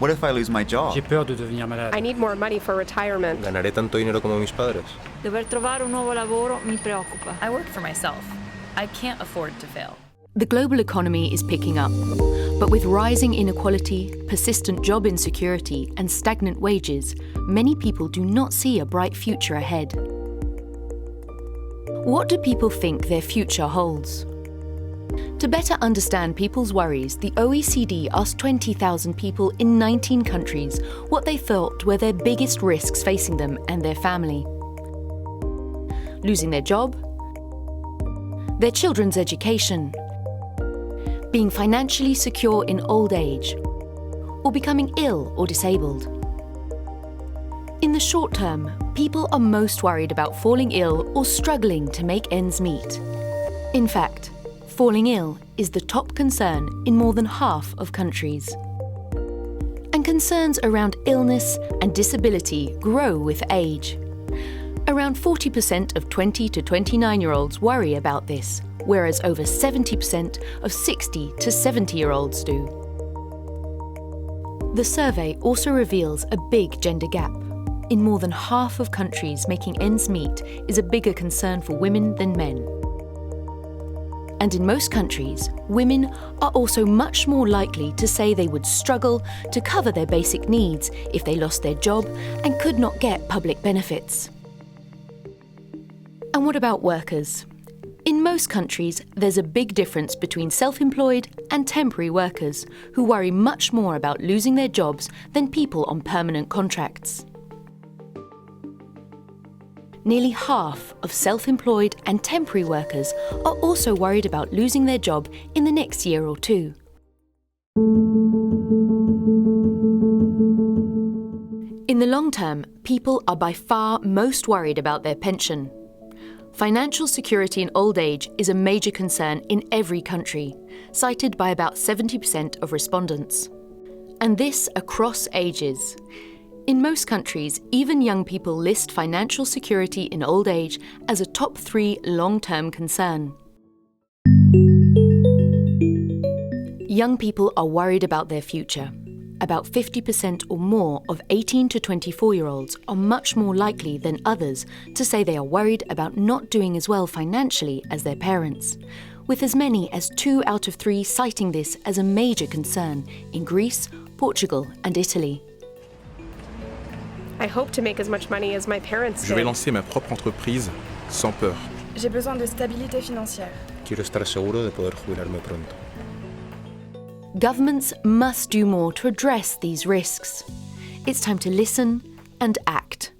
What if I lose my job? J'ai peur de devenir malade. I need more money for retirement. ¿Ganaré tanto dinero como mis padres? Dover trovare un nuovo lavoro mi preoccupa. I work for myself. I can't afford to fail. The global economy is picking up, but with rising inequality, persistent job insecurity, and stagnant wages, many people do not see a bright future ahead. What do people think their future holds? To better understand people's worries, the OECD asked 20,000 people in 19 countries what they thought were their biggest risks facing them and their family. Losing their job, their children's education, being financially secure in old age, or becoming ill or disabled. In the short term, people are most worried about falling ill or struggling to make ends meet. In fact, falling ill is the top concern in more than half of countries. And concerns around illness and disability grow with age. Around 40% of 20 to 29-year-olds worry about this, whereas over 70% of 60 to 70-year-olds do. The survey also reveals a big gender gap. In more than half of countries, making ends meet is a bigger concern for women than men. And in most countries, women are also much more likely to say they would struggle to cover their basic needs if they lost their job and could not get public benefits. And what about workers? In most countries, there's a big difference between self-employed and temporary workers who worry much more about losing their jobs than people on permanent contracts. Nearly half of self-employed and temporary workers are also worried about losing their job in the next year or two. In the long term, people are by far most worried about their pension. Financial security in old age is a major concern in every country, cited by about 70% of respondents. And this across ages. In most countries, even young people list financial security in old age as a top 3 long-term concern. Young people are worried about their future. About 50% or more of 18 to 24-year-olds are much more likely than others to say they are worried about not doing as well financially as their parents, with as many as 2 out of 3 citing this as a major concern in Greece, Portugal and Italy. I hope to make as much money as my parents Je vais did. lancer ma propre entreprise sans peur. J'ai besoin de stabilité financière. Quiero estar seguro de poder jubilarme pronto. Governments must do more to address these risks. It's time to listen and act.